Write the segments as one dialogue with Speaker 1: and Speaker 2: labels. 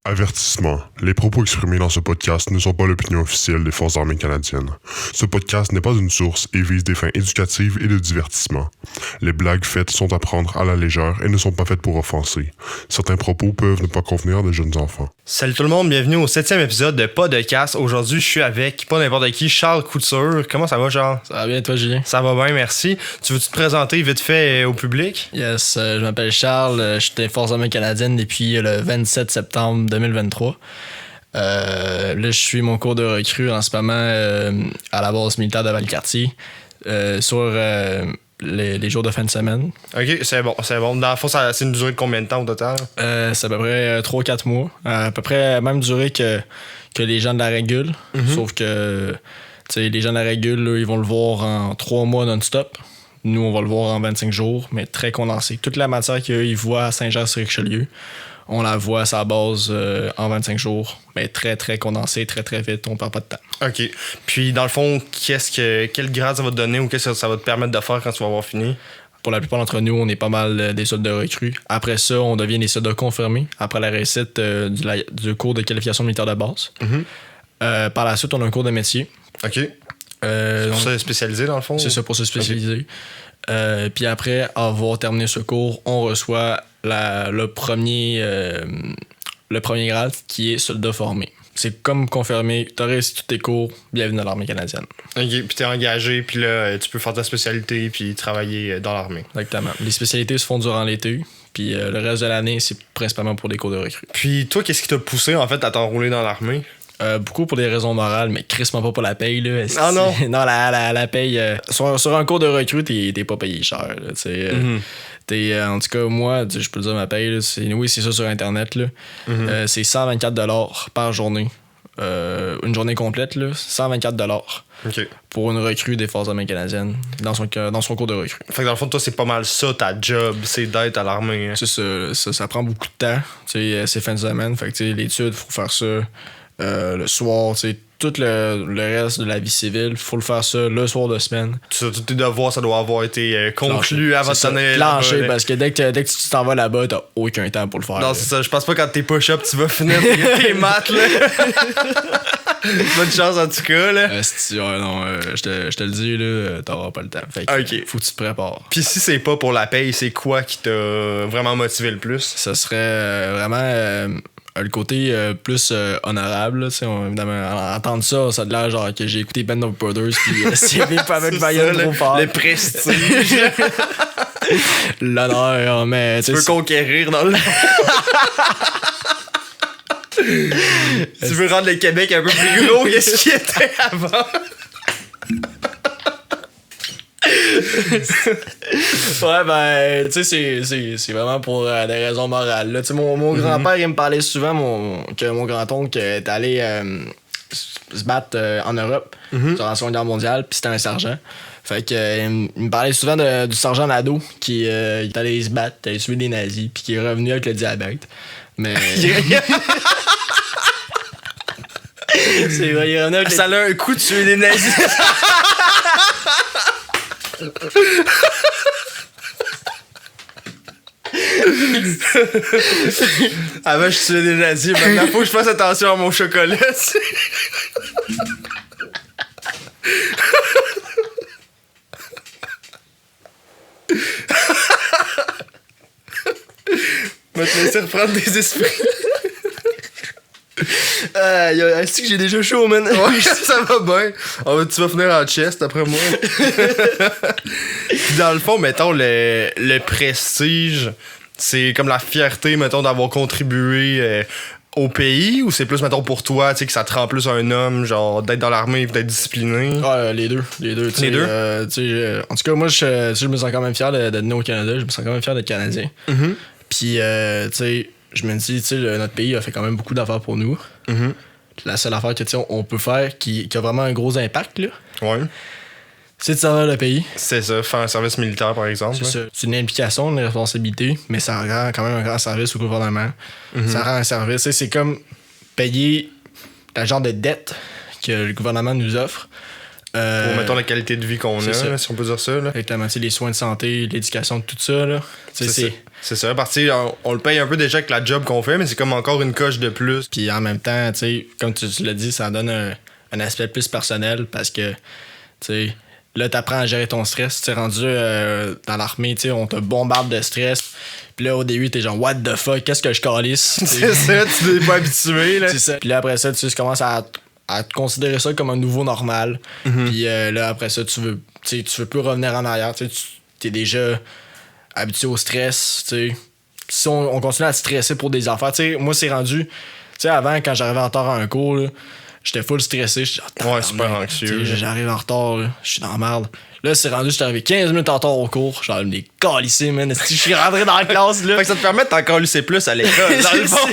Speaker 1: Avertissement. Les propos exprimés dans ce podcast ne sont pas l'opinion officielle des Forces armées canadiennes. Ce podcast n'est pas une source et vise des fins éducatives et de divertissement. Les blagues faites sont à prendre à la légère et ne sont pas faites pour offenser. Certains propos peuvent ne pas convenir à de jeunes enfants.
Speaker 2: Salut tout le monde, bienvenue au 7e épisode de Pas de casse. Aujourd'hui, je suis avec pas n'importe qui, Charles Couture. Comment ça va, Charles?
Speaker 3: Ça va bien, toi, Julien?
Speaker 2: Ça va bien, merci. Tu veux-tu te présenter vite fait au public?
Speaker 3: Yes, je m'appelle Charles, je suis dans les Forces armées canadiennes depuis le 27 septembre 2023. Là, je suis mon cours de recrue en ce moment à la base militaire de Valcartier sur les jours de fin de semaine.
Speaker 2: Ok, c'est bon. Dans le fond, c'est une durée de combien de temps au total?
Speaker 3: C'est à peu près 3-4 mois. À peu près la même durée que les gens de la régule. Sauf que les gens de la régule, là, ils vont le voir en 3 mois non-stop. Nous, on va le voir en 25 jours, mais très condensé. Toute la matière qu'ils voient à Saint-Jean-sur-Richelieu, on la voit à sa base en 25 jours, mais très, très condensé, très, très vite. On perd pas de temps.
Speaker 2: OK. Puis, dans le fond, quel grade ça va te donner ou qu'est-ce que ça va te permettre de faire quand tu vas avoir fini?
Speaker 3: Pour la plupart d'entre nous, on est pas mal des soldats recrues. Après ça, on devient des soldats confirmés après la réussite du cours de qualification militaire de base. Par la suite, on a un cours de métier.
Speaker 2: OK. Pour se spécialiser, dans le fond?
Speaker 3: C'est ça, pour se spécialiser. Okay. Puis après avoir terminé ce cours, on reçoit le premier grade qui est soldat formé. C'est comme confirmé, t'as réussi tous tes cours, bienvenue dans l'armée canadienne.
Speaker 2: OK, puis t'es engagé, puis là, tu peux faire ta spécialité puis travailler dans l'armée.
Speaker 3: Exactement. Les spécialités se font durant l'été, puis le reste de l'année, c'est principalement pour des cours de recrue.
Speaker 2: Puis toi, qu'est-ce qui t'a poussé, en fait, à t'enrôler dans l'armée?
Speaker 3: Beaucoup pour des raisons morales, mais crissement pas pour la paye. Là.
Speaker 2: Ah non?
Speaker 3: Non, la paye. Sur un cours de recrue, t'es pas payé cher. Là, en tout cas, moi, je peux te dire ma paye. Là, c'est ça sur Internet. Là. C'est 124$ par journée. Une journée complète, là, 124$.
Speaker 2: Okay.
Speaker 3: Pour une recrue des Forces armées canadiennes dans son cours de recrue.
Speaker 2: Fait que dans le fond, toi, c'est pas mal ça, ta job, c'est d'être à l'armée. Hein.
Speaker 3: C'est ça prend beaucoup de temps. C'est fin de semaine. Fait que l'étude, faut faire ça. Le soir, tout le reste de la vie civile, faut le faire ça le soir de semaine.
Speaker 2: Tous tes devoirs, ça doit avoir été conclu avant de s'en aller
Speaker 3: plancher, parce que dès que tu t'en vas là-bas, t'as aucun temps pour le faire.
Speaker 2: Non, c'est ça. Je pense pas quand t'es push-up, tu vas finir tes maths, là. Bonne chance, en tout cas, là.
Speaker 3: Je te le dis, là, t'auras pas le temps. Fait que,
Speaker 2: OK.
Speaker 3: Faut que tu te prépares.
Speaker 2: Puis si c'est pas pour la paye, c'est quoi qui t'a vraiment motivé le plus?
Speaker 3: Ça serait vraiment... le côté plus honorable, évidemment, entendre ça, ça a l'air genre que j'ai écouté Band of Brothers puis c'est pas avec Bayern trop fort.
Speaker 2: Le prestige.
Speaker 3: L'honneur, mais
Speaker 2: tu veux conquérir dans le... Tu veux rendre le Québec un peu plus gros que ce qu'il était avant.
Speaker 3: Ouais, ben, tu sais, c'est vraiment pour des raisons morales. Là. Mon grand-père, il me parlait souvent que mon grand-oncle est allé se battre en Europe durant la Seconde Guerre mondiale, puis c'était un sergent. Fait que il me parlait souvent du sergent Nadeau qui est allé se battre, allé tuer des nazis, puis qui est revenu avec le diabète. Mais. C'est vrai, il est revenu avec
Speaker 2: ça a un coup de tuer des nazis. Avant, je tuais des nazis. Maintenant, faut que je fasse attention à mon chocolat. Je vais te laisser reprendre des esprits.
Speaker 3: Est-ce que j'ai déjà chaud, man?
Speaker 2: Ouais, ça va bien. Tu vas finir en chest après moi. Puis dans le fond, mettons, le prestige, c'est comme la fierté, mettons, d'avoir contribué au pays, ou c'est plus, mettons, pour toi, tu sais, que ça te rend plus un homme, genre, d'être dans l'armée et d'être discipliné?
Speaker 3: Ouais, les deux. Les deux? En tout cas, moi, je me sens quand même fier d'être né au Canada. Je me sens quand même fier d'être Canadien. Puis, tu sais, je me dis, tu sais, notre pays a fait quand même beaucoup d'affaires pour nous. La seule affaire que, on peut faire qui a vraiment un gros impact, là,
Speaker 2: ouais,
Speaker 3: c'est de servir le pays.
Speaker 2: C'est ça, faire un service militaire, par exemple.
Speaker 3: C'est ça. C'est une implication, une responsabilité, mais ça rend quand même un grand service au gouvernement. Ça rend un service. C'est comme payer le genre de dette que le gouvernement nous offre
Speaker 2: Pour, mettons, la qualité de vie qu'on a, là, si on peut dire ça. Là.
Speaker 3: Exactement, les soins de santé, l'éducation, tout ça. Là.
Speaker 2: C'est ça, parce que on le paye un peu déjà avec la job qu'on fait, mais c'est comme encore une coche de plus.
Speaker 3: Puis en même temps, comme tu l'as dit, ça donne un aspect plus personnel parce que là, t'apprends à gérer ton stress. Tu es rendu dans l'armée, on te bombarde de stress. Puis là, au début, t'es genre, what the fuck, qu'est-ce que je calisse?
Speaker 2: C'est ça, tu n'es pas habitué. Là.
Speaker 3: C'est ça. Puis là, après ça, tu commences à considérer ça comme un nouveau normal. Puis là, après ça, tu veux plus revenir en arrière. Tu es déjà habitué au stress. Si on continue à te stresser pour des affaires, moi, c'est rendu. Avant, quand j'arrivais en retard à un cours, là, j'étais full stressé.
Speaker 2: Ouais, super anxieux.
Speaker 3: J'arrive en retard, je suis dans la merde. Là, c'est rendu, j'étais arrivé 15 minutes en retard au cours. J'allais me les calisser, man. Je suis rentré dans la classe, là.
Speaker 2: Fait que ça te permet de t'encore lycée plus à l'école, dans le fond.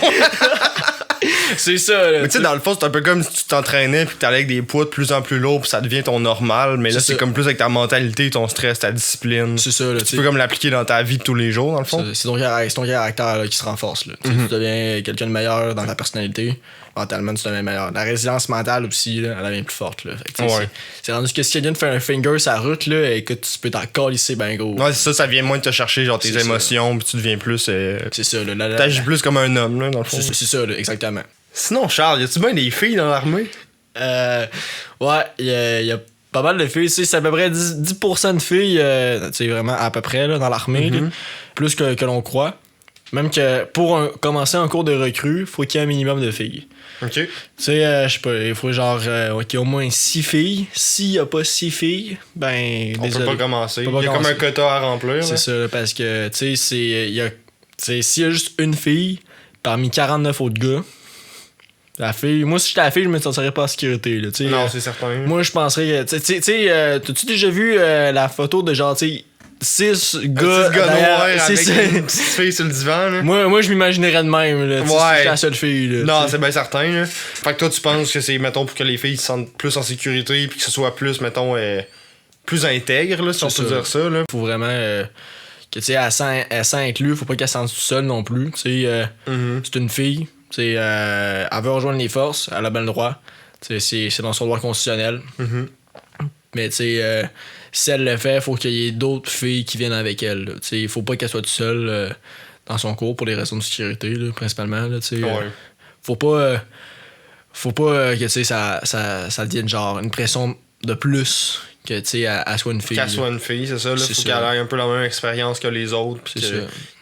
Speaker 3: C'est ça, là.
Speaker 2: Mais tu sais, dans le fond, c'est un peu comme si tu t'entraînais puis que t'allais avec des poids de plus en plus lourds puis ça devient ton normal. Mais là, c'est comme plus avec ta mentalité, ton stress, ta discipline.
Speaker 3: C'est ça, là.
Speaker 2: Tu peux comme l'appliquer dans ta vie de tous les jours, dans le fond.
Speaker 3: C'est ton caractère là, qui se renforce, là. Tu deviens quelqu'un de meilleur dans ta personnalité. Mentalement, tu deviens meilleur. La résilience mentale aussi, là, elle devient plus forte, là. Fait que, c'est rendu que si quelqu'un te fait un finger sur la route, là, et que tu peux t'en calisser ben gros.
Speaker 2: Ouais, c'est ça vient moins de te chercher, genre tes émotions, puis tu deviens plus.
Speaker 3: C'est ça, là.
Speaker 2: T'agis plus comme un homme, là, dans le fond.
Speaker 3: C'est ça, là, exactement.
Speaker 2: Sinon, Charles, y a-tu bien des filles dans l'armée?
Speaker 3: Ouais, il y a pas mal de filles. C'est à peu près 10% de filles, vraiment à peu près là, dans l'armée, là, plus que l'on croit. Même que pour commencer un cours de recrue, faut qu'il y ait un minimum de filles.
Speaker 2: OK.
Speaker 3: Tu sais, je sais pas, il faut genre qu'il y ait au moins 6 filles. S'il y a pas 6 filles, ben
Speaker 2: on
Speaker 3: désolé.
Speaker 2: peut pas commencer. Il y a comme un quota à remplir.
Speaker 3: C'est ça, parce que, tu sais, s'il y a juste une fille parmi 49 autres gars, la fille, moi, si j'étais la fille, je me sentirais pas en sécurité. Là,
Speaker 2: non, c'est certain.
Speaker 3: Moi, je penserais que. Tu sais, t'as-tu déjà vu la photo de genre, tu sais, 6 gars
Speaker 2: noirs avec une petite fille sur le divan? Là.
Speaker 3: Moi, je m'imaginerais de même. Là, si j'étais la seule fille. Là,
Speaker 2: non, c'est bien certain. Là. Fait que toi, tu penses que c'est, mettons, pour que les filles se sentent plus en sécurité puis que ce soit plus, mettons, plus intègre, là, si on peut dire ça. Là.
Speaker 3: Faut vraiment. Que, tu sais, elle sent inclus, faut pas qu'elle se sente toute seule non plus. Tu sais, c'est une fille. Elle veut rejoindre les forces, elle a bien le droit. C'est dans son droit constitutionnel. Mais si elle le fait, il faut qu'il y ait d'autres filles qui viennent avec elle. Il faut pas qu'elle soit toute seule dans son cours pour des raisons de sécurité, là, principalement. Là, faut pas que ça devienne genre une pression de plus que elle soit une fille.
Speaker 2: Qu'elle soit une fille, c'est ça. Là, faut qu'elle ait un peu la même expérience que les autres. Puis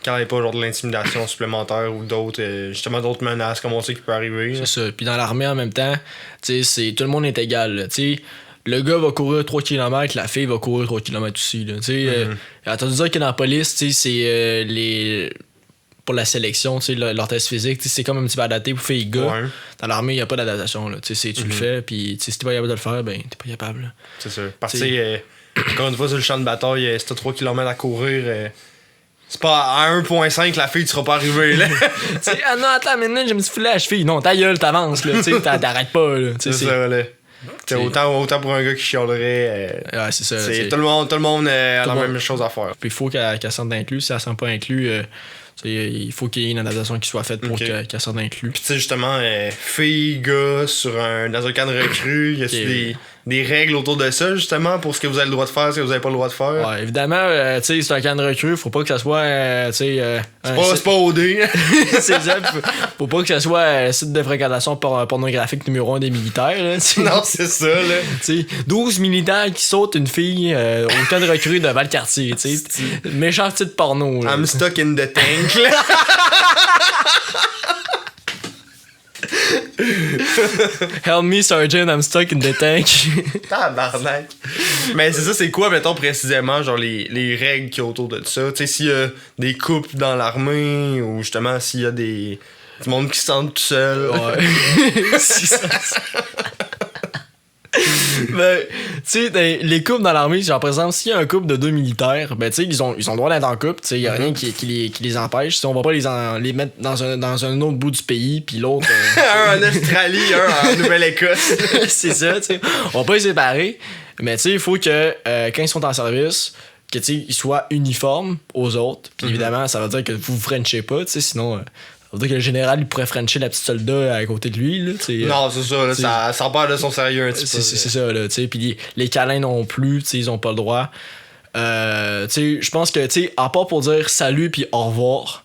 Speaker 2: qu'elle ait pas genre de l'intimidation supplémentaire ou d'autres menaces comme on sait qui peut arriver.
Speaker 3: C'est ça. Puis dans l'armée en même temps, tout le monde est égal. Là, le gars va courir 3 km, la fille va courir 3 km aussi. T'as entendu dire que dans la police, c'est pour la sélection, leur test physique, c'est comme un petit peu adapté pour filles et gars. Ouais. Dans l'armée, il n'y a pas d'adaptation. Tu le fais, puis si t'es pas capable de le faire, ben t'es pas capable. Là.
Speaker 2: C'est sûr. Parce que quand une fois sur le champ de bataille, si t'as 3 km à courir, c'est pas à 1.5 la fille, tu seras pas arrivé. Là.
Speaker 3: Ah non, attends, maintenant j'ai un petit filet à la cheville. Non, ta gueule, t'avances. T'arrêtes pas. Là.
Speaker 2: C'est ça, là. Autant pour un gars qui chialerait.
Speaker 3: Ouais, c'est ça.
Speaker 2: Tout le monde a la même chose à faire.
Speaker 3: Puis il faut qu'elle se sente inclus. Si elle ne se sent pas inclus, il faut qu'il y ait une adaptation qui soit faite pour qu'elle se sente inclus.
Speaker 2: Puis tu sais, justement, filles, gars, dans un camp de recrue, y a-tu des règles autour de ça, justement, pour ce que vous avez le droit de faire, ce que vous avez pas le droit de faire?
Speaker 3: Ouais, évidemment, c'est un camp de recrue, faut pas que ça soit,
Speaker 2: c'est pas OD.
Speaker 3: C'est ça, faut pas que ça soit un site de fréquentation pornographique numéro 1 des militaires, là,
Speaker 2: non, c'est ça, là.
Speaker 3: 12 militaires qui sautent une fille au camp de recrue de Valcartier, méchant titre porno, là.
Speaker 2: I'm stuck in the tank, là.
Speaker 3: Help me, Sergeant, I'm stuck in the tank.
Speaker 2: Tabarnak. Mais c'est ça, c'est quoi, mettons, précisément, genre les règles qu'il y a autour de ça? Tu sais, s'il y a des couples dans l'armée, ou justement, s'il y a du monde qui se sent tout seul.
Speaker 3: Ouais. Ben, tu sais, les couples dans l'armée, genre, par exemple, s'il y a un couple de 2 militaires, ben, tu sais, ils ont le droit d'être en couple, tu sais, il y a rien qui les empêche. On va pas les mettre dans un autre bout du pays, puis l'autre.
Speaker 2: Un en Australie, un en Nouvelle-Écosse.
Speaker 3: C'est ça, tu sais. On va pas les séparer, mais tu sais, il faut que quand ils sont en service, que, tu sais, ils soient uniformes aux autres. Puis évidemment, ça veut dire que vous frenchez pas, tu sais, sinon. veut dire que le général, il pourrait frencher la petite soldat à côté de lui, là, tu sais.
Speaker 2: Non, c'est ça, là, ça perd de son sérieux un petit peu.
Speaker 3: C'est ça, là, tu sais. Puis les câlins non plus, tu sais, ils ont pas le droit. Tu sais, je pense que, tu sais, à part pour dire salut puis au revoir,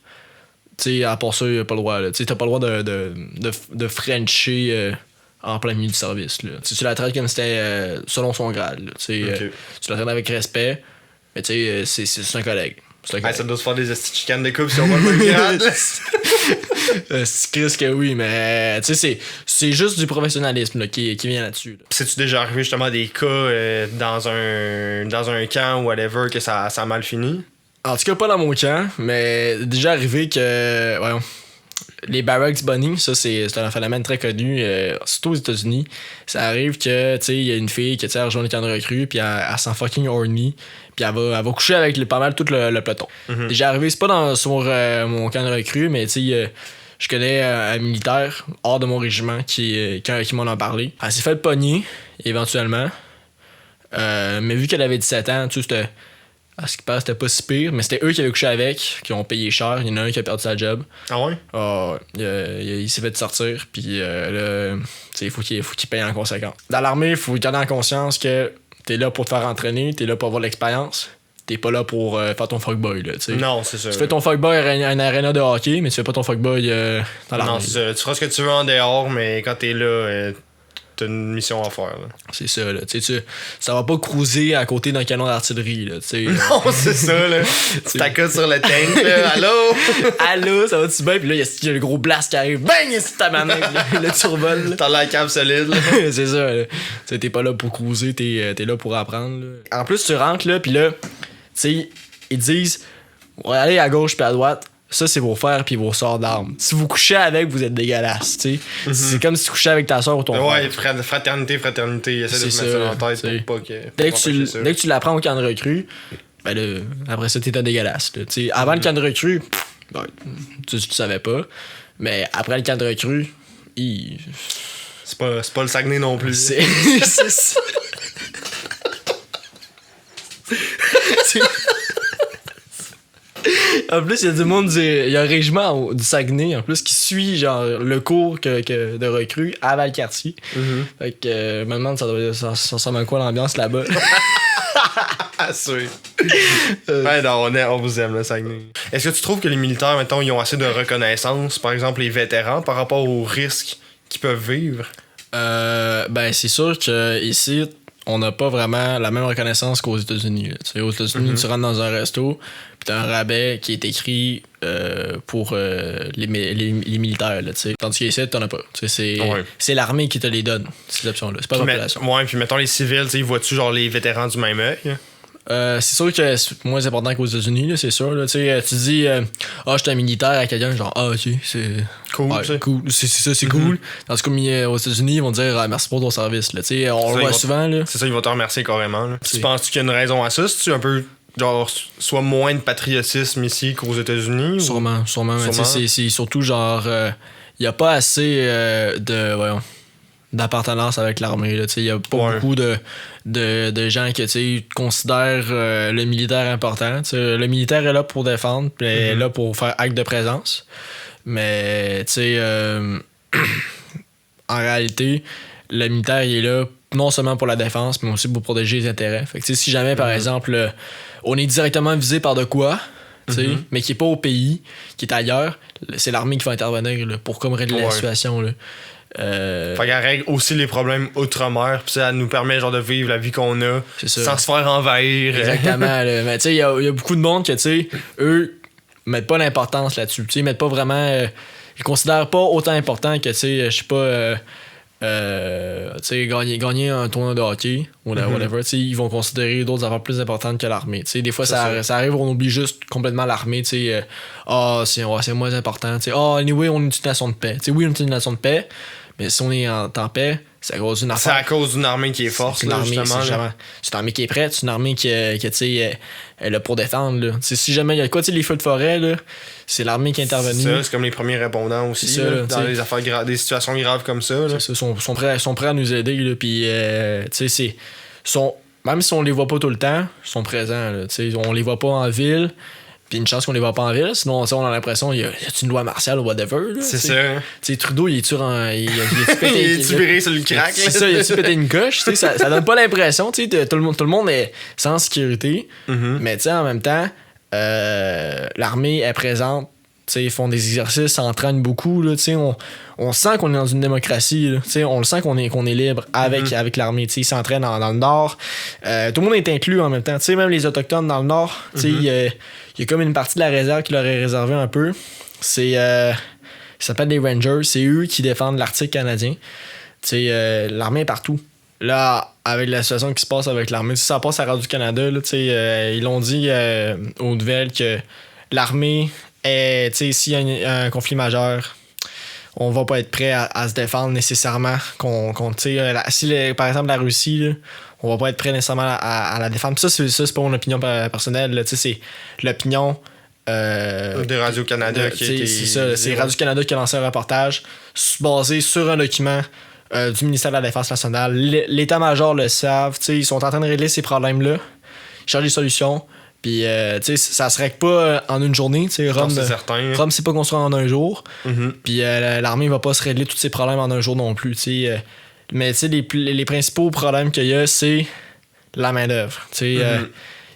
Speaker 3: tu sais, à part ça, il a pas le droit, là. Tu sais, t'as pas le droit de frencher en plein milieu du service, là. Tu sais, tu la traites comme si c'était selon son grade, là. Tu sais,
Speaker 2: Ok.
Speaker 3: tu la traites avec respect, mais tu sais, c'est un collègue. C'est un collègue.
Speaker 2: Ça doit se faire des chicanes de couple si on va le même grade.
Speaker 3: C'est Chris que oui, mais tu sais, c'est juste du professionnalisme là, qui vient là-dessus. Là.
Speaker 2: C'est-tu déjà arrivé justement des cas dans un camp ou whatever que ça a mal fini?
Speaker 3: En tout cas, pas dans mon camp, mais déjà arrivé que. Voyons. Les Barracks Bunny, ça c'est un phénomène très connu, surtout aux États-Unis. Ça arrive que, tu sais, il y a une fille qui a rejoint le camp de recrue, puis elle sent fucking horny, puis elle va coucher avec pas mal tout le peloton.
Speaker 2: Mm-hmm.
Speaker 3: Déjà arrivé, c'est pas sur mon camp de recrue, mais tu sais, je connais un militaire hors de mon régiment qui m'en a parlé. Elle s'est fait pogner, éventuellement, mais vu qu'elle avait 17 ans, tu sais, c'était. À ce qui passe, c'était pas si pire, mais c'était eux qui avaient couché avec, qui ont payé cher. Il y en a un qui a perdu sa job.
Speaker 2: Ah ouais?
Speaker 3: Il s'est fait sortir, puis là, il faut qu'il paye en conséquence. Dans l'armée, il faut garder en conscience que t'es là pour te faire entraîner, t'es là pour avoir l'expérience. T'es pas là pour faire ton fuckboy, là, tu sais.
Speaker 2: Non, c'est ça.
Speaker 3: Tu fais ton fuckboy à un aréna de hockey, mais tu fais pas ton fuckboy dans l'armée.
Speaker 2: Non, c'est ça. Tu feras ce que tu veux en dehors, mais quand t'es là, t'as une mission à faire. Là.
Speaker 3: C'est ça, là. Ça va pas cruiser à côté d'un canon d'artillerie, là, tu sais.
Speaker 2: Non, c'est ça, là. Tu t'accotes sur le tank, là. Allô?
Speaker 3: Allô, ça va-tu bien? Puis là, il y a le gros blast qui arrive. Bang! C'est ta manette, le survol. Là.
Speaker 2: T'as la cave solide, là.
Speaker 3: C'est ça, là. T'sais, t'es pas là pour cruiser, t'es là pour apprendre, là. En plus, tu rentres, là, puis là, tu sais, ils te disent, on va aller à gauche puis à droite. Ça, c'est vos fers puis vos sorts d'armes. Si vous couchez avec, vous êtes dégueulasse, tu sais.
Speaker 2: Mm-hmm.
Speaker 3: C'est comme si tu couchais avec ta soeur ou ton frère.
Speaker 2: Ouais, fraternité. Essaie de
Speaker 3: C'est
Speaker 2: se mettre ça
Speaker 3: ça,
Speaker 2: dans la tête
Speaker 3: t'sais.
Speaker 2: pour pas que.
Speaker 3: Dès
Speaker 2: pour
Speaker 3: que,
Speaker 2: empêcher ça.
Speaker 3: dès que tu l'apprends au camp de recrue, ben là, après ça, t'es un dégueulasse. Là. T'sais, avant le camp de recrue, ben, tu savais pas. Mais après le camp de recrue,
Speaker 2: C'est pas le Saguenay non plus.
Speaker 3: c'est ça. En plus, il y a du monde il y a un régiment du Saguenay, en plus, qui suit genre le cours de recrue à Valcartier.
Speaker 2: Mm-hmm.
Speaker 3: Fait que, je me demande, ça ressemble à quoi l'ambiance là-bas.
Speaker 2: sûr. Ouais, non, on vous aime, le Saguenay. Est-ce que tu trouves que les militaires, mettons, ils ont assez de reconnaissance, par exemple les vétérans, par rapport aux risques qu'ils peuvent vivre?
Speaker 3: Ben, c'est sûr que ici, on n'a pas vraiment la même reconnaissance qu'aux États-Unis. Aux États-Unis, tu rentres dans un resto, puis t'as un rabais qui est écrit pour les militaires. Là, tandis qu'ici, t'en as pas. C'est l'armée qui te les donne, ces options-là. C'est pas la population.
Speaker 2: Ouais, puis mettons les civils, ils voient-tu genre les vétérans du même œil?
Speaker 3: C'est sûr que c'est moins important qu'aux États-Unis, là, c'est sûr. Là, tu dis, je suis un militaire à quelqu'un, genre, ok, c'est
Speaker 2: cool.
Speaker 3: Ouais, cool. C'est ça, c'est cool. Tandis qu'aux États-Unis, ils vont dire, merci pour ton service. Là. On le voit souvent. Là.
Speaker 2: C'est ça, ils vont te remercier carrément. Là. Tu penses qu'il y a une raison à ça? C'est-tu un peu, genre, soit moins de patriotisme ici qu'aux États-Unis?
Speaker 3: Sûrement. C'est surtout, genre, il n'y a pas assez d'appartenance avec l'armée. Il y a pas beaucoup de gens qui considèrent le militaire important. Le militaire est là pour défendre, puis est là pour faire acte de présence. Mais en réalité, le militaire il est là non seulement pour la défense, mais aussi pour protéger les intérêts. Fait que si jamais, par exemple, on est directement visé par de quoi, mais qui est pas au pays, qui est ailleurs, c'est l'armée qui va intervenir là, pour comme régler la situation. Là.
Speaker 2: Fait qu'elle règle aussi les problèmes outre-mer, puis ça nous permet genre de vivre la vie qu'on a sans se faire envahir.
Speaker 3: Exactement. Là. Mais tu sais, il y a beaucoup de monde que, eux, mettent pas l'importance là-dessus. Ils mettent pas vraiment. Ils considèrent pas autant important que, je sais pas, gagner un tournoi de hockey ou whatever. Ils vont considérer d'autres affaires plus importantes que l'armée. Des fois, ça arrive, on oublie juste complètement l'armée. C'est moins important. Anyway, on est une nation de paix. Oui, on est une nation de paix. Mais si on est en paix, c'est à cause d'une affaire.
Speaker 2: C'est à cause d'une armée qui est forte,
Speaker 3: c'est une armée, c'est une armée qui est prête, c'est une armée qui est là pour défendre. Là. Si jamais il y a quoi, les feux de forêt, là, c'est l'armée qui est intervenue.
Speaker 2: C'est comme les premiers répondants aussi,
Speaker 3: ça,
Speaker 2: là, dans les affaires des situations graves comme ça. Là.
Speaker 3: Ils sont prêts à nous aider. Là, puis, même si on les voit pas tout le temps, ils sont présents. Là, on les voit pas en ville. Puis une chance qu'on les voit pas en ville, sinon on a l'impression qu'il y a une loi martiale ou whatever. Là,
Speaker 2: c'est ça.
Speaker 3: T'sais, Trudeau, il est-tu
Speaker 2: il est-tu viré sur le crack?
Speaker 3: C'est ça, il a-tu pété une coche? Ça donne pas l'impression, tout le monde est sans sécurité. Mais en même temps, l'armée est présente. Ils font des exercices, s'entraînent beaucoup. Là, on sent qu'on est dans une démocratie. Là, on le sent qu'on est libre avec l'armée. Ils s'entraînent dans le Nord. Tout le monde est inclus en même temps. Même les Autochtones dans le Nord, il y a comme une partie de la réserve qui leur est réservée un peu. Ça s'appelle les Rangers. C'est eux qui défendent l'Arctique canadien. L'armée est partout. Là, avec la situation qui se passe avec l'armée, si ça passe à Radio-Canada, ils l'ont dit aux nouvelles que l'armée, s'il y a un conflit majeur, on va pas être prêt à se défendre nécessairement. Si par exemple la Russie, là, on va pas être prêt nécessairement à la défendre. Ça, c'est pas mon opinion personnelle. Là, c'est l'opinion
Speaker 2: de Radio-Canada
Speaker 3: c'est ça. C'est Radio-Canada qui a lancé un reportage basé sur un document du ministère de la Défense nationale. L'état-major le savent. Ils sont en train de régler ces problèmes-là. Ils cherchent des solutions. Puis, ça se règle pas en une journée. Rome,
Speaker 2: c'est certain.
Speaker 3: Rome, c'est pas construit en un jour. Puis, l'armée va pas se régler tous ces problèmes en un jour non plus. Mais, les principaux problèmes qu'il y a, c'est la main-d'œuvre.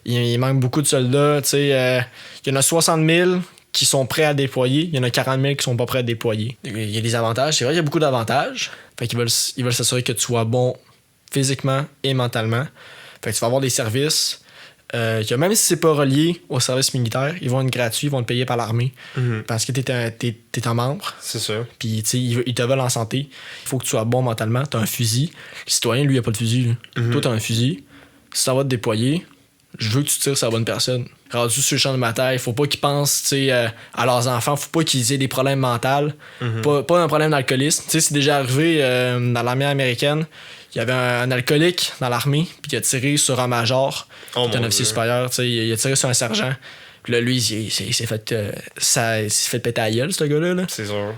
Speaker 3: Il manque beaucoup de soldats. Il y en a 60 000 qui sont prêts à déployer. Il y en a 40 000 qui sont pas prêts à déployer. Il y a des avantages. C'est vrai qu'il y a beaucoup d'avantages. Fait qu'ils veulent s'assurer que tu sois bon physiquement et mentalement. Fait que tu vas avoir des services que même si c'est pas relié au service militaire, ils vont être gratuits, ils vont te payer par l'armée. Parce que t'es un membre.
Speaker 2: C'est ça.
Speaker 3: Puis ils te veulent en santé. Il faut que tu sois bon mentalement. T'as un fusil. Le citoyen, lui, il a pas de fusil. Toi, t'as un fusil. Si ça va te déployer, je veux que tu tires sur la bonne personne. Rendu sur le champ de bataille, faut pas qu'ils pensent à leurs enfants, faut pas qu'ils aient des problèmes mentaux, pas un problème d'alcoolisme. C'est déjà arrivé dans l'armée américaine, il y avait un alcoolique dans l'armée, puis il a tiré sur un major, qui est un officier supérieur, il a tiré sur un sergent. Puis là, lui, il s'est fait péter à la gueule, ce gars-là. Là.
Speaker 2: C'est sûr.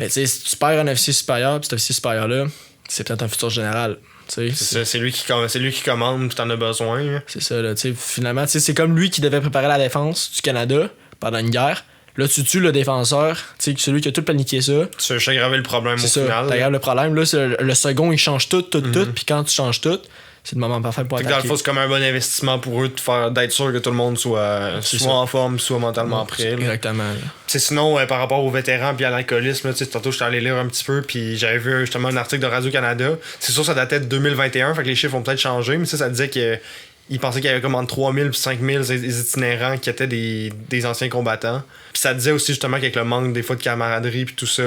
Speaker 3: Mais si tu perds un officier supérieur, puis cet officier supérieur-là, c'est peut-être un futur général.
Speaker 2: C'est lui qui commande puis t'en as besoin. Là.
Speaker 3: C'est ça, là, finalement, c'est comme lui qui devait préparer la défense du Canada pendant une guerre. Là, tu tues le défenseur, celui qui a tout planifié ça.
Speaker 2: Tu fais aggraver le problème au final.
Speaker 3: T'aggraves le problème. Là, le second, il change tout. Puis quand tu changes tout, c'est le moment parfait pour attaquer.
Speaker 2: Dans le fond, c'est comme un bon investissement pour eux d'être sûr que tout le monde soit en forme, soit mentalement prêt. Là.
Speaker 3: Exactement.
Speaker 2: Sinon, par rapport aux vétérans puis à l'alcoolisme, tantôt, je suis allé lire un petit peu, puis j'avais vu justement un article de Radio-Canada. C'est sûr, ça datait de 2021, fait que les chiffres ont peut-être changé, mais ça disait qu'ils pensaient qu'il y avait comme entre 3000 et 5000 itinérants qui étaient des anciens combattants. Puis ça disait aussi justement qu'avec le manque des fois de camaraderie puis tout ça,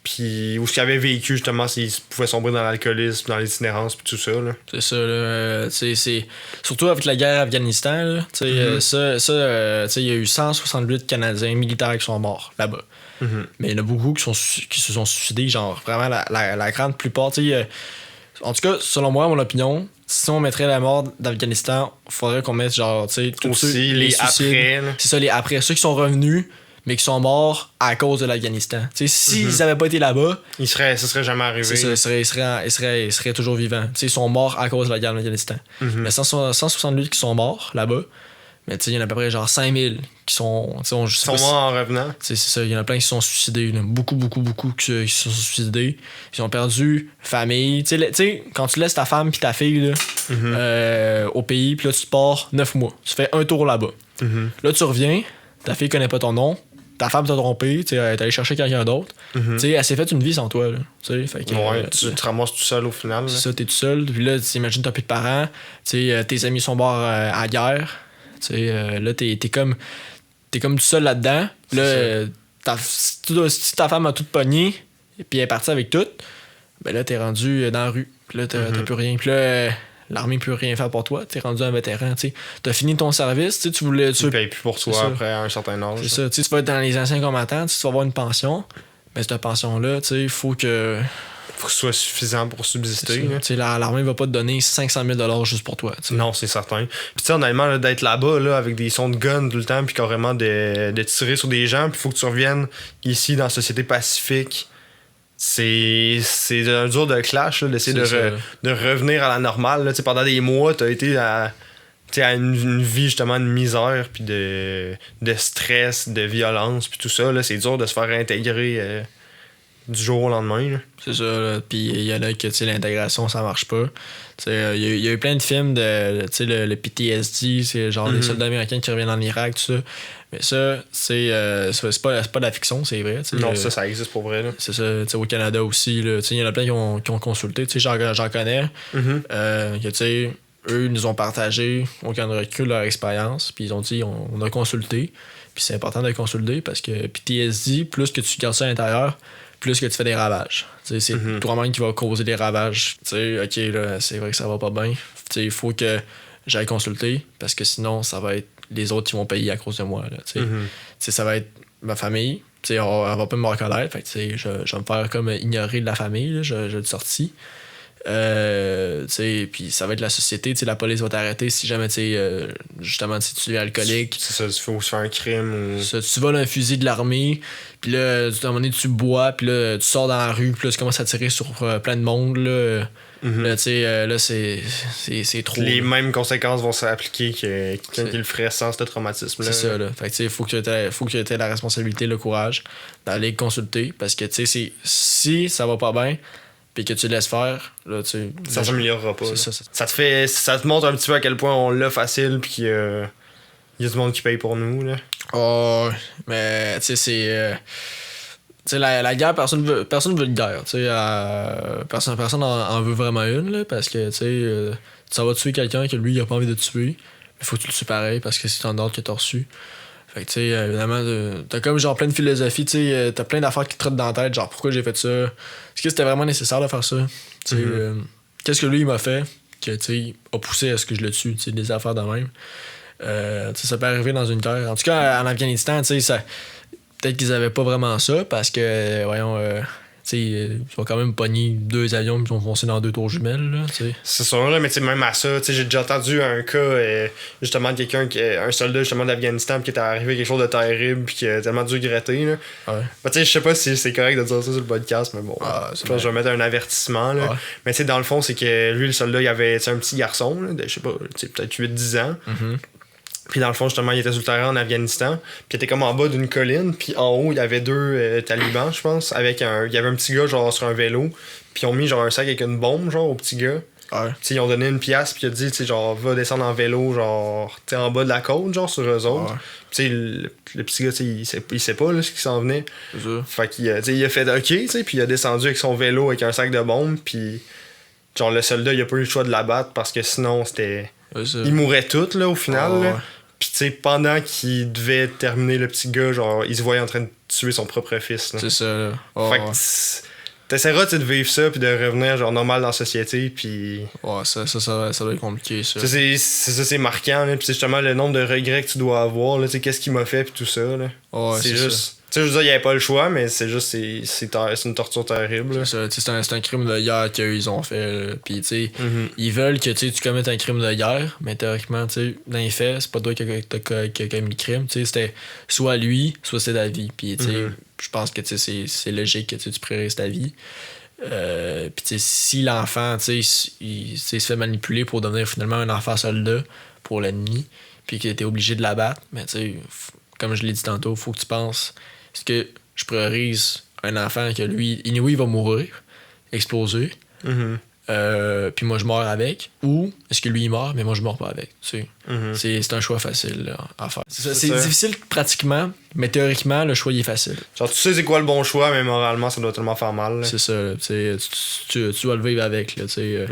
Speaker 2: puis où ce qu'ils avaient vécu justement, s'ils pouvaient sombrer dans l'alcoolisme, dans l'itinérance puis tout ça. Là.
Speaker 3: C'est ça, là. C'est surtout avec la guerre Afghanistan, là. Il y a eu 168 Canadiens militaires qui sont morts là-bas. Mais il y en a beaucoup qui se sont suicidés, genre vraiment la grande plupart. En tout cas, selon moi, mon opinion, si on mettrait la mort d'Afghanistan, il faudrait qu'on mette genre, tu sais, tous
Speaker 2: aussi les après.
Speaker 3: C'est ça, les après. Ceux qui sont revenus, mais qui sont morts à cause de l'Afghanistan. Tu sais, s'ils n'avaient pas été là-bas,
Speaker 2: ça serait jamais arrivé.
Speaker 3: C'est ça, ils seraient toujours vivants. Tu sais, ils sont morts à cause de la guerre d'Afghanistan. Mais 168 qui sont morts là-bas, mais tu sais, il y en a à peu près genre 5000 qui sont.
Speaker 2: Ils sont morts en revenant.
Speaker 3: C'est ça, il y en a plein qui se sont suicidés. Là. Beaucoup qui se sont suicidés. Ils ont perdu famille. Tu sais, quand tu laisses ta femme puis ta fille là, au pays, puis là, tu pars 9 mois. Tu fais un tour là-bas. Là, tu reviens, ta fille connaît pas ton nom, ta femme t'a trompé, elle est allée chercher quelqu'un d'autre. Elle s'est fait une vie sans toi. Là, fait que,
Speaker 2: tu te ramasses tout seul au final.
Speaker 3: C'est ça, t'es tout seul. Puis là, imagine, t'as plus de parents. Tes amis sont morts à la guerre. Là, t'es comme tout seul là-dedans. Là, si ta femme a tout pogné, et puis elle est partie avec tout, ben là, t'es rendu dans la rue. Puis là, t'as plus rien. Puis là, l'armée peut rien faire pour toi. T'es rendu un vétéran. T'as fini ton service. Tu
Speaker 2: payes plus pour toi après un certain âge.
Speaker 3: C'est ça. Tu vas être dans les anciens combattants. Tu vas avoir une pension. Mais cette pension-là, il faut que
Speaker 2: ce soit suffisant pour subsister.
Speaker 3: L'armée va pas te donner 500 000 juste pour toi.
Speaker 2: Non, c'est certain. Puis honnêtement, là, d'être là-bas là, avec des sons de gun tout le temps, puis carrément de tirer sur des gens, puis il faut que tu reviennes ici dans la société pacifique. C'est un dur de clash, là, d'essayer de revenir à la normale. Là. Pendant des mois, t'as été tu sais, à une vie justement de misère, puis de stress, de violence, puis tout ça, là, c'est dur de se faire intégrer du jour au lendemain. Là.
Speaker 3: C'est ça, là. Puis il y en a que, tu sais, l'intégration, ça marche pas. Tu sais, il y a eu plein de films de, tu sais, le PTSD, c'est genre les soldats américains qui reviennent en Irak, tout ça. Mais ça, c'est pas de la fiction, c'est vrai.
Speaker 2: Non, ça existe pour vrai. Là.
Speaker 3: C'est ça, tu sais, au Canada aussi, là. Tu sais, il y en a plein qui ont consulté, tu sais, j'en connais. Que, tu sais, eux, ils nous ont partagé aucun recul leur expérience, puis ils ont dit, on a consulté, puis c'est important de consulter parce que PTSD, plus que tu gardes ça à l'intérieur, plus que tu fais des ravages. T'sais, c'est toi-même qui va causer des ravages. T'sais, ok, là, c'est vrai que ça va pas bien. Il faut que j'aille consulter parce que sinon, ça va être les autres qui vont payer à cause de moi. Là, ça va être ma famille. Elle va pas me reconnaître. Fait que, je vais me faire comme ignorer de la famille. Là, je vais être sorti. Puis ça va être la société, la police va t'arrêter si jamais justement si tu es alcoolique.
Speaker 2: C'est ça, il faut se faire un crime.
Speaker 3: Ça, tu voles un fusil de l'armée, puis là, à un moment donné, tu bois, puis là, tu sors dans la rue, puis là, tu commences à tirer sur plein de monde. Là, là c'est trop.
Speaker 2: Les mêmes conséquences vont s'appliquer que quelqu'un qui le ferait sans ce traumatisme-là.
Speaker 3: C'est ça, là. Fait que, faut que tu aies la responsabilité, le courage d'aller consulter, parce que, si ça va pas bien, puis que tu laisses faire, là, tu sais.
Speaker 2: Ça s'améliorera pas.
Speaker 3: Ça
Speaker 2: te montre un petit peu à quel point on l'a facile, puis qu'il y a du monde qui paye pour nous, là.
Speaker 3: Oh, mais, tu sais, c'est. Tu sais, la guerre, personne veut une guerre. Tu sais, personne en veut vraiment une, là, parce que, tu sais, ça va tuer quelqu'un que lui, il a pas envie de tuer. Mais faut que tu le tues pareil, parce que c'est un ordre que t'as reçu. Fait que, tu sais, évidemment, t'as comme genre plein de philosophies, tu sais, t'as plein d'affaires qui te trottent dans la tête, genre pourquoi j'ai fait ça? Est-ce que c'était vraiment nécessaire de faire ça? Tu sais, qu'est-ce que lui, il m'a fait que, tu sais, a poussé à ce que je le tue, tu sais, des affaires de même. Tu sais, ça peut arriver dans une guerre. En tout cas, en Afghanistan, tu sais, peut-être qu'ils avaient pas vraiment ça parce que, voyons, tu sais, ils ont quand même pogné 2 avions qui ont foncé dans 2 tours jumelles, là, tu sais.
Speaker 2: C'est sûr, là, mais tu sais, même à ça, tu sais, j'ai déjà entendu un cas, justement, de quelqu'un, un soldat, justement, d'Afghanistan, qui était arrivé quelque chose de terrible, puis qui a tellement dû regretter, là. Ouais. Ben, tu sais, je sais pas si c'est correct de dire ça sur le podcast, mais bon, je pense que je vais mettre un avertissement, là. Ouais. Mais tu sais, dans le fond, c'est que lui, le soldat, il avait, un petit garçon, là, de, je sais pas, peut-être 8-10 ans. Puis dans le fond, justement, il était sur le terrain en Afghanistan. Puis il était comme en bas d'une colline. Puis en haut, il y avait 2 talibans, je pense. Il y avait un petit gars, genre, sur un vélo. Puis ils ont mis, genre, un sac avec une bombe, genre, au petit gars. Ouais. T'sais, ils ont donné une pièce. Puis il a dit, tu sais, genre, va descendre en vélo, genre, tu sais, en bas de la côte, genre, sur eux autres. Ouais. Puis le petit gars, tu sais, il sait pas, là, ce qui s'en venait. C'est ça. Fait qu'il il a fait OK, tu sais. Puis il a descendu avec son vélo, avec un sac de bombes. Puis, genre, le soldat, il a pas eu le choix de l'abattre parce que sinon, c'était. Ils mouraient tous, là, au final, là. Pis tu sais, pendant qu'il devait terminer, le petit gars, genre, il se voyait en train de tuer son propre fils. Là.
Speaker 3: C'est ça, là.
Speaker 2: Fait que t'essaieras de vivre ça, puis de revenir, genre, normal dans la société, puis...
Speaker 3: Ouais, ça doit être compliqué, ça.
Speaker 2: C'est marquant, là. Pis c'est justement le nombre de regrets que tu dois avoir, là. Tu sais, qu'est-ce qu'il m'a fait, puis tout ça, là. Ouais, c'est juste... Tu sais, je veux dire, il n'y avait pas le choix, mais c'est juste, c'est une torture terrible.
Speaker 3: C'est ça, c'est un crime de guerre qu'ils ont fait. Puis, tu sais, ils veulent que tu commettes un crime de guerre, mais théoriquement, tu sais, dans les faits, c'est pas toi qui a commis le crime. Tu sais, c'était soit lui, soit c'est ta vie. Puis, tu sais, je pense que c'est logique que tu priorises ta vie. Puis, tu sais, si l'enfant, tu sais, il se fait manipuler pour devenir finalement un enfant soldat pour l'ennemi, puis qu'il était obligé de l'abattre, mais tu sais, comme je l'ai dit tantôt, faut que tu penses. Est-ce que je priorise un enfant que lui, il va mourir, exploser, puis moi je meurs avec, ou est-ce que lui il meurt, mais moi je meurs pas avec, tu sais. C'est un choix facile là, à faire. C'est difficile pratiquement, mais théoriquement, le choix il est facile.
Speaker 2: Genre tu sais c'est quoi le bon choix, mais moralement ça doit tellement faire mal. Là.
Speaker 3: C'est ça, tu vas le vivre avec, là, c'est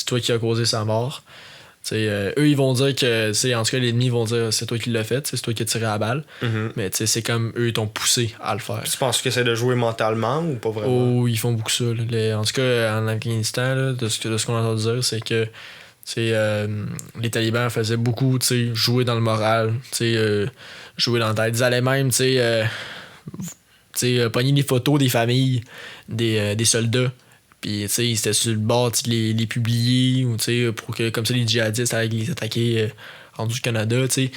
Speaker 3: toi qui as causé sa mort. Eux ils vont dire que en tout cas l'ennemi vont dire c'est toi qui l'as fait, c'est toi qui as tiré la balle, mais c'est comme eux ils t'ont poussé à le faire.
Speaker 2: Tu penses que c'est de jouer mentalement ou pas vraiment?
Speaker 3: Oh, ils font beaucoup ça là. En tout cas en Afghanistan là, de ce qu'on entend dire c'est que les talibans faisaient beaucoup jouer dans le moral, jouer dans la tête. Ils allaient même pogner les photos des familles des soldats. Puis, tu sais, ils étaient sur le bord de les publier, ou tu sais, pour que, comme ça, les djihadistes allaient les attaquer hors du Canada, tu sais.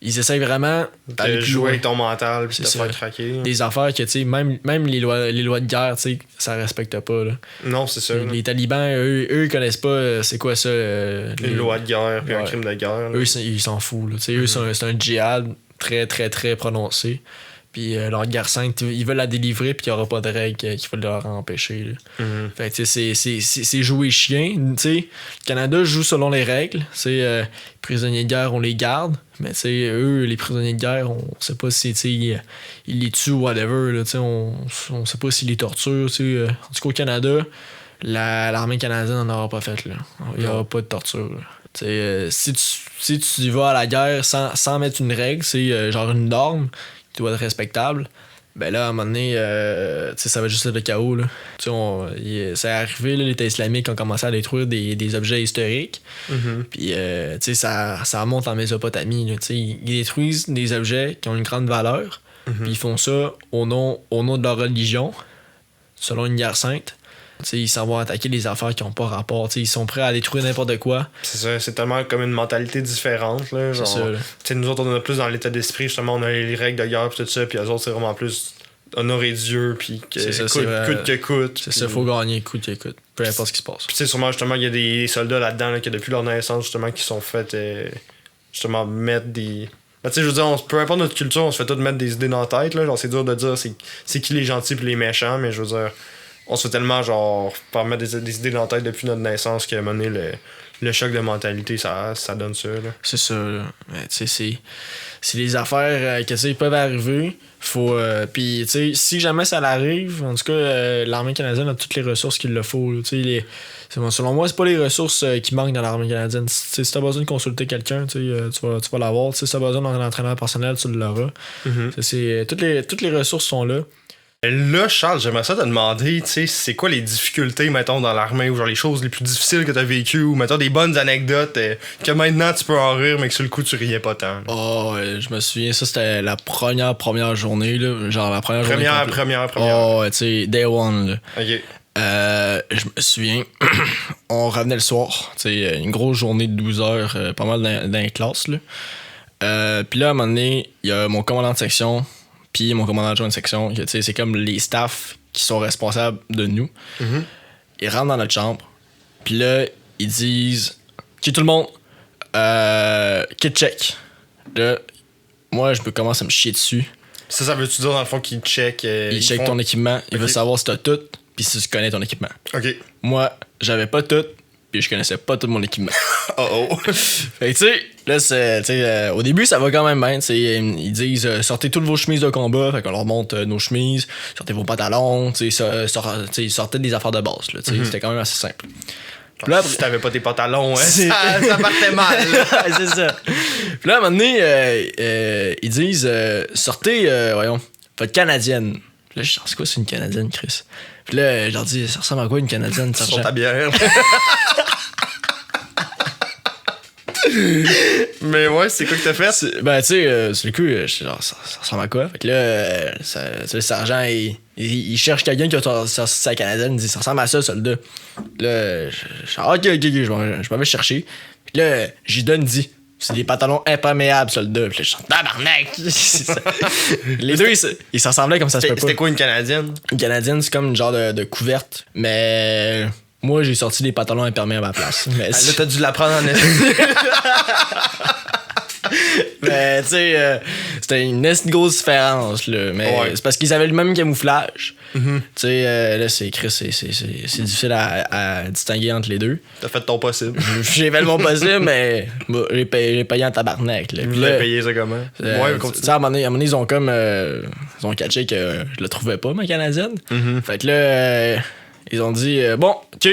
Speaker 3: ils essayent vraiment d'aller
Speaker 2: De
Speaker 3: plus
Speaker 2: jouer
Speaker 3: loin.
Speaker 2: avec ton mental puis
Speaker 3: C'est
Speaker 2: de te
Speaker 3: ça.
Speaker 2: faire craquer.
Speaker 3: Des affaires que, tu sais, même les lois de guerre, tu sais, ça respecte pas, là.
Speaker 2: Non, c'est ça. là.
Speaker 3: Les talibans, eux, ils connaissent pas c'est quoi ça.
Speaker 2: Une loi de guerre puis un
Speaker 3: Ouais.
Speaker 2: crime de guerre. là.
Speaker 3: Eux, ils s'en foutent, là. Tu sais, eux, c'est un djihad très, très, très prononcé. Puis leur guerre sainte, ils veulent la délivrer, puis il n'y aura pas de règles qui veulent leur empêcher. Là. Fait que, tu sais, c'est jouer chien. Tu sais, le Canada joue selon les règles. Les prisonniers de guerre, on les garde. Mais, tu sais, eux, les prisonniers de guerre, on sait pas si, tu sais, ils les tuent ou whatever. Là, tu sais, on sait pas s'ils les torturent. Tu sais. En tout cas, au Canada, l'armée canadienne n'en aura pas fait. Là. Il n'y aura pas de torture. Là. Si tu vas à la guerre sans mettre une règle, c'est genre une norme qui doit être respectable, ben là, à un moment donné, ça va juste être le chaos. Là. C'est arrivé, là, l'État islamique ont commencé à détruire des objets historiques. Puis, ça remonte en Mésopotamie. Là, ils détruisent des objets qui ont une grande valeur. Puis ils font ça au nom de leur religion, selon une guerre sainte. Ils s'en vont attaquer les affaires qui n'ont pas rapport. Ils sont prêts à détruire n'importe quoi.
Speaker 2: C'est ça, c'est tellement comme une mentalité différente. Là, genre,
Speaker 3: C'est ça, là.
Speaker 2: Nous autres, on a plus dans l'état d'esprit, justement, on a les règles de guerre pis tout ça, puis eux autres, c'est vraiment plus honorer Dieu, puis
Speaker 3: C'est ça,
Speaker 2: coûte que coûte.
Speaker 3: C'est ça, faut gagner coûte que coûte. Peu importe ce qui se passe.
Speaker 2: Puis tu sais, sûrement, justement, il y a des soldats là-dedans, là, qui depuis leur naissance, justement, qui sont fait, justement, mettre des... Ben, tu sais, je veux dire, peu importe notre culture, on se fait tout mettre des idées dans la tête, là. Genre, c'est dur de dire c'est qui les gentils pis les méchants, mais je veux dire... On se fait tellement, genre, par mettre des idées dans la tête depuis notre naissance qu'à un moment donné, le choc de mentalité, ça donne ça, là.
Speaker 3: C'est ça, là. Tu sais, c'est les affaires que, tu sais, peuvent arriver. Faut... Puis, tu sais, si jamais ça l'arrive, en tout cas, l'armée canadienne a toutes les ressources qu'il le faut, tu sais, selon moi, c'est pas les ressources qui manquent dans l'armée canadienne. Si t'as besoin de consulter quelqu'un, tu vas l'avoir. Si t'as besoin d'un entraîneur personnel, tu l'auras. Toutes les ressources sont là.
Speaker 2: Là, Charles, j'aimerais ça te demander, tu sais, c'est quoi les difficultés, mettons, dans l'armée, ou genre les choses les plus difficiles que t'as vécues, ou mettons des bonnes anecdotes que maintenant tu peux en rire, mais que sur le coup tu riais pas tant. Là.
Speaker 3: Oh, je me souviens, ça c'était la première journée, là. Genre la première journée.
Speaker 2: Première.
Speaker 3: Oh, tu sais, day one, là.
Speaker 2: Ok.
Speaker 3: Je me souviens, on revenait le soir, tu sais, une grosse journée de 12 heures, pas mal dans les classes, là. Puis là, à un moment donné, il y a mon commandant de section, puis mon commandant adjoint de section, tu sais, c'est comme les staffs qui sont responsables de nous. Ils rentrent dans notre chambre, puis là, ils disent « OK, tout le monde, kit check. » Là, moi, je commence à me chier dessus.
Speaker 2: Ça veut-tu dire, dans le fond, qu'ils check...
Speaker 3: Ils checkent ton équipement, ils veulent savoir si t'as tout, puis si tu connais ton équipement.
Speaker 2: Ok.
Speaker 3: Moi, j'avais pas tout, puis je connaissais pas tout mon équipement.
Speaker 2: Oh.
Speaker 3: Fait que, tu sais, là, au début, ça va quand même bien. Ils disent sortez toutes vos chemises de combat. Fait qu'on leur montre nos chemises, sortez vos pantalons. Ils sortaient des affaires de base. Là, C'était quand même assez simple.
Speaker 2: Puis là, si t'avais pas tes pantalons, hein, ça partait mal. Là.
Speaker 3: C'est ça. Puis là, à un moment donné, ils disent sortez, votre canadienne. Puis là, je dis c'est quoi, c'est une canadienne, Chris? Puis là, je leur dis ça ressemble à quoi une canadienne,
Speaker 2: Sur
Speaker 3: sergent?
Speaker 2: ta bière. Mais ouais, c'est quoi que t'as fait?
Speaker 3: Ben, tu sais, sur le coup, je dis genre, ça ressemble à quoi? Fait que là, le sergent, il cherche quelqu'un qui a sa canadienne, il dit, ça ressemble à ça, soldat. Là, je dis, ok, je m'en vais chercher. Puis là, j'y donne, dit, c'est des pantalons imperméables, soldat. Puis là, je suis tabarnak! Les deux, ils s'en ressemblaient comme ça se peut pas.
Speaker 2: C'était quoi une canadienne?
Speaker 3: Une canadienne, c'est comme une genre de couverte, mais. Moi, j'ai sorti des pantalons imperméables à la place. Mais
Speaker 2: Là, t'as dû l'apprendre en essai.
Speaker 3: mais, tu sais, c'était une grosse différence, là. Mais
Speaker 2: ouais.
Speaker 3: c'est parce qu'ils avaient le même camouflage. Tu sais, là, c'est difficile à distinguer entre les deux.
Speaker 2: T'as fait ton possible.
Speaker 3: J'ai fait le mon possible, mais j'ai payé en tabarnak, là.
Speaker 2: Vous
Speaker 3: Puis là,
Speaker 2: avez payé ça comment? Ouais,
Speaker 3: tu
Speaker 2: continue.
Speaker 3: sais, à un moment donné, ils ont comme. Ils ont catché que je le trouvais pas, ma canadienne. Fait que là. Ils ont dit bon, ok,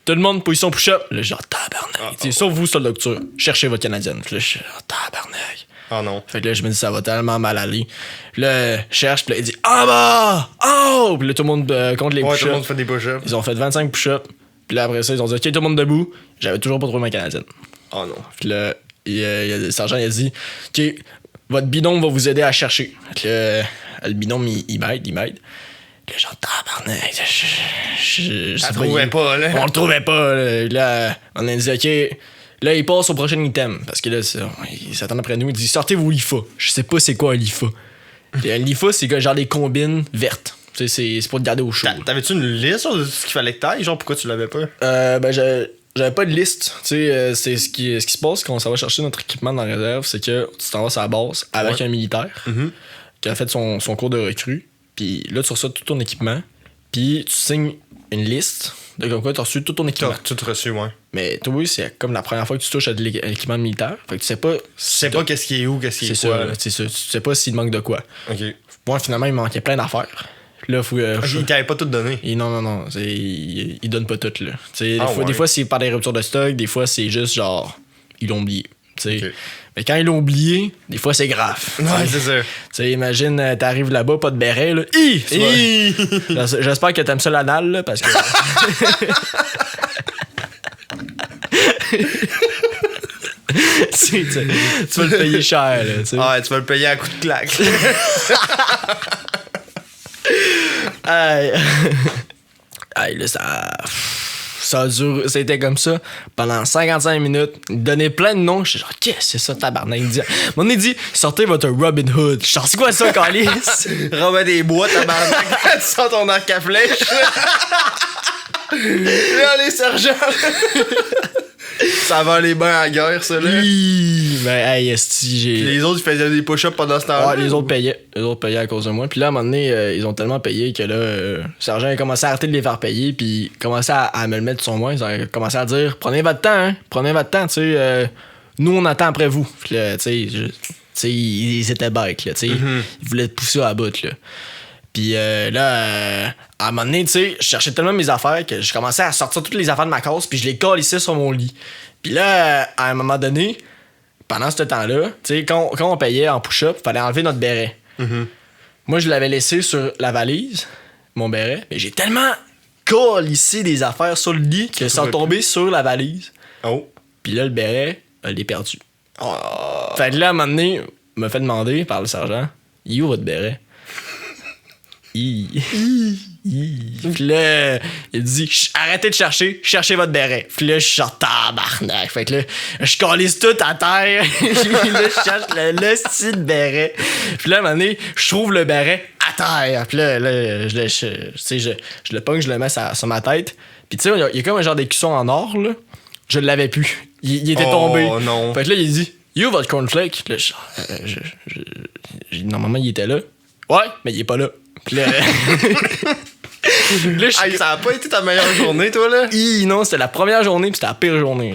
Speaker 3: tout le monde position push-up. Là, genre tabarnak. Sauf vous, soldat de couture, cherchez votre canadienne. Puis là, je suis tabarnak.
Speaker 2: Ah non.
Speaker 3: Fait que là, je me dis ça va tellement mal aller. Puis là, je cherche, puis là, il dit en bas, oh! Puis là, tout le monde compte les
Speaker 2: Ouais,
Speaker 3: push-ups.
Speaker 2: tout le monde fait des push-ups.
Speaker 3: Ils ont fait 25 push-ups. Puis là, après ça, ils ont dit ok, tout le monde debout. J'avais toujours pas trouvé ma canadienne.
Speaker 2: Ah non.
Speaker 3: Puis là, le sergent, il a dit ok, votre binôme va vous aider à chercher. Fait que là, le binôme, il m'aide. Là, genre, tabarnak, je
Speaker 2: trouvais pas, là.
Speaker 3: On le trouvait pas, là. Là, on a dit, OK, Là, il passe au prochain item. Parce que là, il s'attend après nous. Il dit sortez vos LIFA. Je sais pas c'est quoi un LIFA. Puis un LIFA, c'est genre des combines vertes. C'est pour te garder au chaud.
Speaker 2: T'avais-tu une liste de ce qu'il fallait que t'ailles? Genre, pourquoi tu l'avais pas?
Speaker 3: Ben, j'avais pas de liste. Tu sais, c'est ce qui se passe quand on s'en va chercher notre équipement dans la réserve, c'est que tu t'en vas sur la base avec un militaire qui a fait son cours de recrue. Puis là, tu reçois tout ton équipement. Puis tu signes une liste de comme quoi tu as reçu tout ton équipement.
Speaker 2: T'as tout reçu, ouais.
Speaker 3: Mais toi, oui, c'est comme la première fois que tu touches à de l'équipement militaire. Fait que tu sais pas.
Speaker 2: Tu sais pas qu'est-ce qui est où, qu'est-ce qui est quoi.
Speaker 3: C'est ça. Tu sais pas s'il te manque de quoi.
Speaker 2: Ok.
Speaker 3: Moi, finalement, il me manquait plein d'affaires. Là, faut.
Speaker 2: Il t'avait pas tout donné.
Speaker 3: Et non. Il donne pas tout, là.
Speaker 2: Ouais.
Speaker 3: Des fois, c'est par des ruptures de stock. Des fois, c'est juste genre. Ils l'ont oublié.
Speaker 2: Okay.
Speaker 3: Mais quand ils l'ont oublié, des fois, c'est grave.
Speaker 2: Ouais, c'est ça.
Speaker 3: T'sais, imagine, t'arrives là-bas, pas de béret, là. J'espère que t'aimes ça l'anal, là, parce que. tu vas le payer cher, là. T'sais.
Speaker 2: Ouais, tu vas le payer à coup de claque.
Speaker 3: Aïe, là, ça a duré, c'était comme ça pendant 55 minutes. Il donnait plein de noms. Je suis genre, qu'est-ce que c'est ça, tabarnak? Il dit, sortez votre Robin Hood. Genre, c'est quoi ça, Calice?
Speaker 2: Robin des bois, tabarnak. Tu sors ton arc à flèche. Là, les sergents. Ça va aller bien à la guerre, ça, là.
Speaker 3: Ben, hey, esti,
Speaker 2: Les autres, ils faisaient des push-ups pendant ce temps-là.
Speaker 3: Ouais, les autres payaient. Les autres payaient à cause de moi. Puis là, à un moment donné, ils ont tellement payé que là, le sergent a commencé à arrêter de les faire payer. Puis il commençait à me le mettre sur moi. Ils ont commencé à dire prenez votre temps, hein. Prenez votre temps, tu sais. Nous, on attend après vous. Puis là, tu sais, ils étaient bêtes, là. Tu sais, ils voulaient te pousser à bout, là. Puis là, à un moment donné, tu sais, je cherchais tellement mes affaires que je commençais à sortir toutes les affaires de ma case, puis je les calissais sur mon lit. Puis là, à un moment donné, pendant ce temps-là, tu sais, quand on payait en push-up, il fallait enlever notre béret. Moi, je l'avais laissé sur la valise, mon béret, mais j'ai tellement calissé des affaires sur le lit que ça a tombé sur la valise.
Speaker 2: Oh.
Speaker 3: Puis là, le béret, je l'ai perdu. Fait que là, à un moment donné, il m'a fait demander par le sergent, il est où votre béret? Puis là, il dit arrêtez de cherchez votre béret. Puis là, je suis genre tabarnak. Fait que là, je calisse tout à terre. Là, je cherche le style de béret. Puis là, à un moment donné, je trouve le béret à terre. Puis là je le pogne, je le mets sur ma tête. Puis tu sais, il y a comme un genre d'écusson en or, là. Je l'avais plus. Il était tombé.
Speaker 2: Non.
Speaker 3: Fait que là, il dit yo, votre cornflake. Puis là, normalement, il était là. Ouais, mais il est pas là. Puis là,
Speaker 2: ça a pas été ta meilleure journée, toi, là?
Speaker 3: Non, c'était la première journée, puis c'était la pire journée.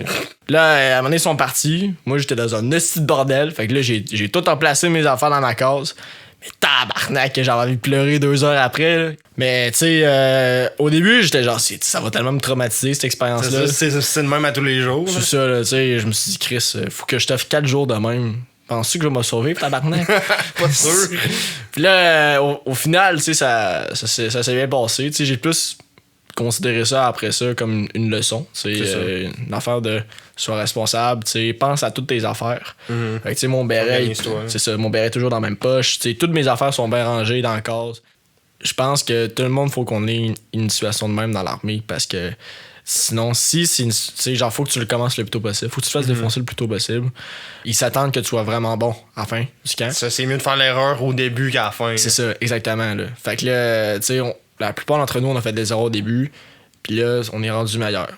Speaker 3: Là, à un moment donné, ils sont partis. Moi, j'étais dans un hostie de bordel. Fait que là, j'ai tout emplacé mes affaires dans ma case. Mais tabarnak, j'avais envie de pleurer 2 heures après. Là. Mais, tu sais, au début, j'étais genre, ça va tellement me traumatiser, cette expérience-là.
Speaker 2: C'est le même à tous les jours.
Speaker 3: C'est ça, là, tu sais. Je me suis dit, Chris, faut que je t'offre 4 jours de même. Penses-tu que je vais me sauver, tabarnak?
Speaker 2: Pas sûr.
Speaker 3: Puis là, au final, tu sais, ça s'est bien passé. Tu sais, j'ai plus considéré ça après ça comme une leçon. C'est une affaire de sois responsable, tu sais, pense à toutes tes affaires. Fait que, tu sais, mon béret, c'est ça, mon béret est toujours dans la même poche. Tu sais, toutes mes affaires sont bien rangées dans la case. Je pense que tout le monde, faut qu'on ait une situation de même dans l'armée parce que sinon, tu sais, genre, faut que tu le commences le plus tôt possible. Faut que tu te fasses défoncer le plus tôt possible. Ils s'attendent que tu sois vraiment bon à la fin du camp.
Speaker 2: Ça, c'est mieux de faire l'erreur au début qu'à la fin.
Speaker 3: C'est ça, exactement, là. Fait que là, tu sais, la plupart d'entre nous, on a fait des erreurs au début. Puis là, on est rendu meilleur.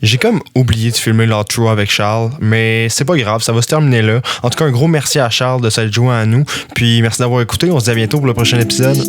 Speaker 4: J'ai comme oublié de filmer l'outro avec Charles, mais c'est pas grave, ça va se terminer là. En tout cas, un gros merci à Charles de s'être joint à nous. Puis merci d'avoir écouté. On se dit à bientôt pour le prochain épisode.